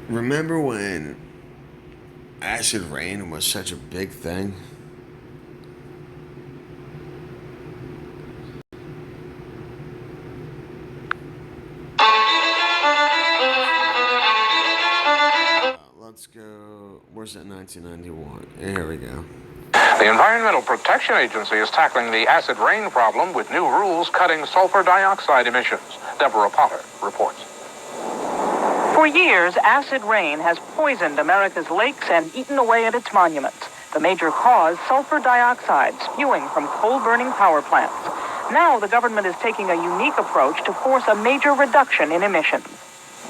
Remember when acid rain was such a big thing? Let's go. Where's that 1991? Here we go. The Environmental Protection Agency is tackling the acid rain problem with new rules cutting sulfur dioxide emissions. Deborah Potter reports. For years, acid rain has poisoned America's lakes and eaten away at its monuments. The major cause, sulfur dioxide spewing from coal-burning power plants. Now the government is taking a unique approach to force a major reduction in emissions.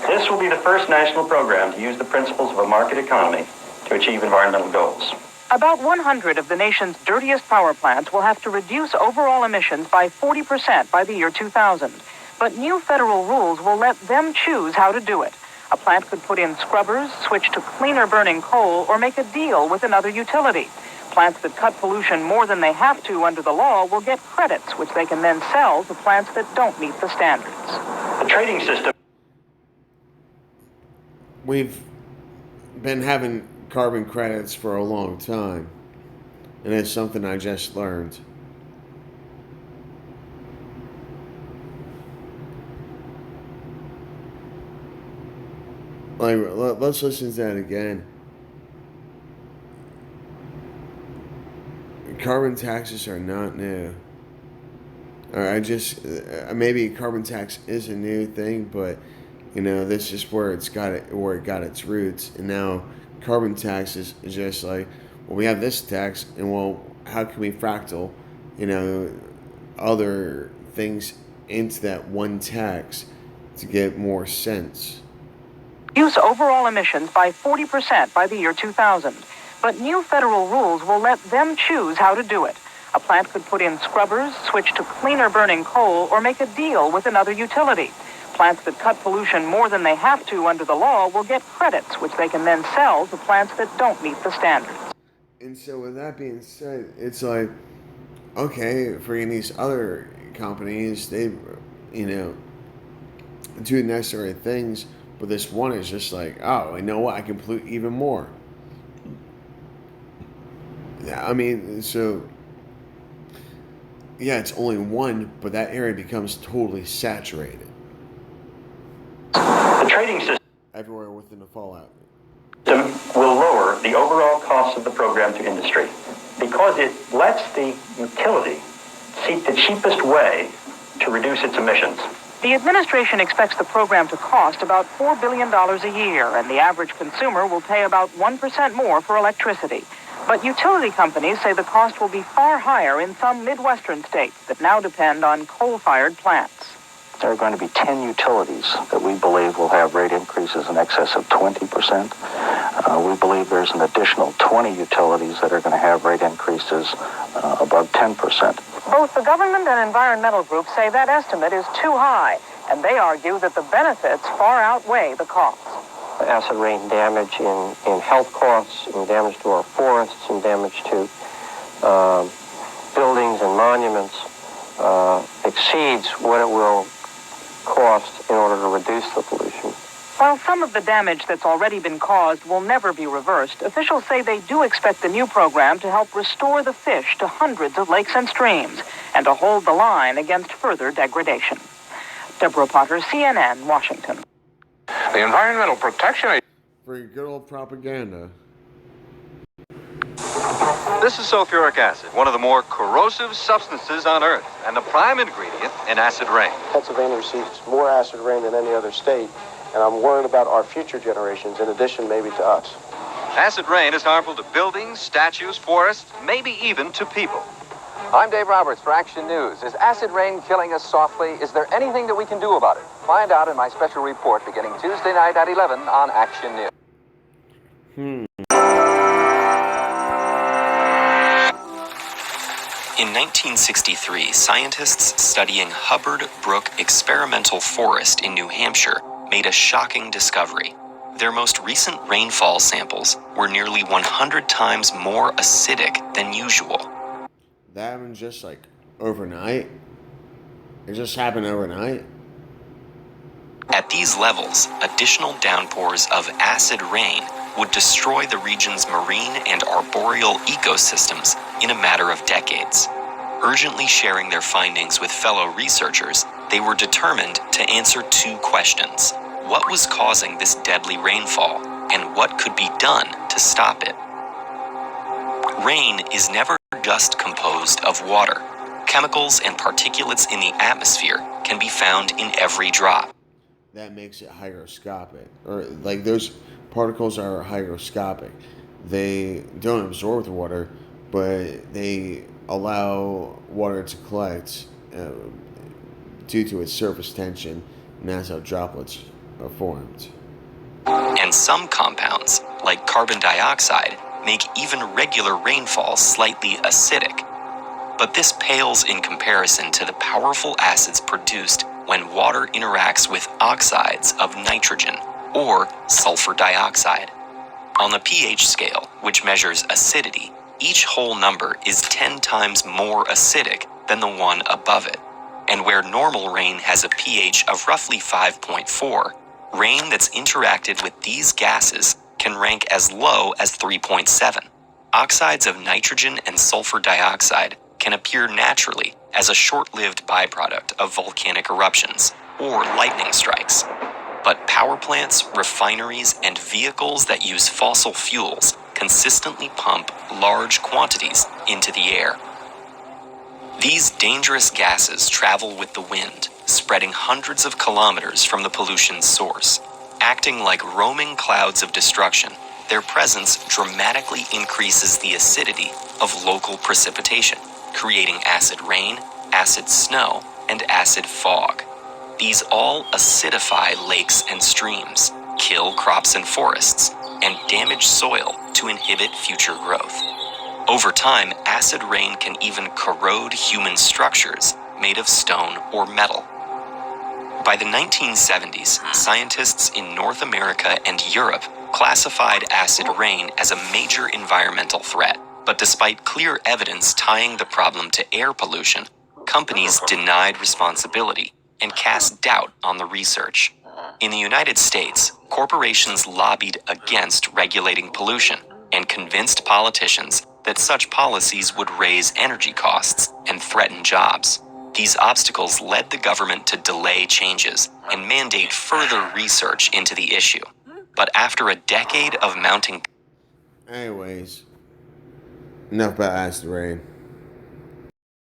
This will be the first national program to use the principles of a market economy to achieve environmental goals. About 100 of the nation's dirtiest power plants will have to reduce overall emissions by 40% by the year 2000. But new federal rules will let them choose how to do it. A plant could put in scrubbers, switch to cleaner burning coal, or make a deal with another utility. Plants that cut pollution more than they have to under the law will get credits, which they can then sell to plants that don't meet the standards. The trading system. We've been having carbon credits for a long time, and it's something I just learned. Like, let's listen to that again. Carbon taxes are not new. Maybe carbon tax is a new thing, but this is where where it got its roots, and now carbon taxes is just like, well, we have this tax, and well, how can we fractal, other things into that one tax to get more sense. Reduce overall emissions by 40% by the year 2000. But new federal rules will let them choose how to do it. A plant could put in scrubbers, switch to cleaner burning coal, or make a deal with another utility. Plants that cut pollution more than they have to under the law will get credits, which they can then sell to plants that don't meet the standards. And so with that being said, it's like, okay, for these other companies, they, do necessary things, but this one is just like, oh, you know what, I can pollute even more. Yeah, I mean, so, yeah, it's only one, but that area becomes totally saturated. The trading system Everywhere within the fallout will lower the overall cost of the program to industry because it lets the utility seek the cheapest way to reduce its emissions. The administration expects the program to cost about $4 billion a year, and the average consumer will pay about 1% more for electricity. But utility companies say the cost will be far higher in some Midwestern states that now depend on coal-fired plants. There are going to be 10 utilities that we believe will have rate increases in excess of 20%. We believe there's an additional 20 utilities that are going to have rate increases above 10%. Both the government and environmental groups say that estimate is too high, and they argue that the benefits far outweigh the costs. Acid rain damage in health costs, in damage to our forests, and damage to buildings and monuments exceeds what it will cost in order to reduce the pollution. While some of the damage that's already been caused will never be reversed, officials say they do expect the new program to help restore the fish to hundreds of lakes and streams and to hold the line against further degradation. Deborah Potter, CNN, Washington. The Environmental Protection Agency. for good old propaganda. This is sulfuric acid, one of the more corrosive substances on Earth, and the prime ingredient in acid rain. Pennsylvania receives more acid rain than any other state, and I'm worried about our future generations, in addition maybe to us. Acid rain is harmful to buildings, statues, forests, maybe even to people. I'm Dave Roberts for Action News. Is acid rain killing us softly? Is there anything that we can do about it? Find out in my special report beginning Tuesday night at 11 on Action News. In 1963, scientists studying Hubbard Brook Experimental Forest in New Hampshire made a shocking discovery. Their most recent rainfall samples were nearly 100 times more acidic than usual. That happened just like overnight? It just happened overnight? At these levels, additional downpours of acid rain would destroy the region's marine and arboreal ecosystems in a matter of decades. Urgently sharing their findings with fellow researchers, they were determined to answer two questions. What was causing this deadly rainfall, and what could be done to stop it? Rain is never just composed of water. Chemicals and particulates in the atmosphere can be found in every drop. That makes it hygroscopic, or like those particles are hygroscopic. They don't absorb the water, but they allow water to collect due to its surface tension, and that's how droplets are formed. And some compounds, like carbon dioxide, make even regular rainfall slightly acidic. But this pales in comparison to the powerful acids produced when water interacts with oxides of nitrogen or sulfur dioxide. On the pH scale, which measures acidity, each whole number is 10 times more acidic than the one above it. And where normal rain has a pH of roughly 5.4, rain that's interacted with these gases can rank as low as 3.7. Oxides of nitrogen and sulfur dioxide can appear naturally as a short-lived byproduct of volcanic eruptions or lightning strikes. But power plants, refineries, and vehicles that use fossil fuels consistently pump large quantities into the air. These dangerous gases travel with the wind, spreading hundreds of kilometers from the pollution's source. Acting like roaming clouds of destruction, their presence dramatically increases the acidity of local precipitation, creating acid rain, acid snow, and acid fog. These all acidify lakes and streams, kill crops and forests, and damage soil to inhibit future growth. Over time, acid rain can even corrode human structures made of stone or metal. By the 1970s, scientists in North America and Europe classified acid rain as a major environmental threat. But despite clear evidence tying the problem to air pollution, companies denied responsibility and cast doubt on the research. In the United States, corporations lobbied against regulating pollution and convinced politicians that such policies would raise energy costs and threaten jobs. These obstacles led the government to delay changes and mandate further research into the issue. But after a decade of mounting... Anyways, enough about acid rain.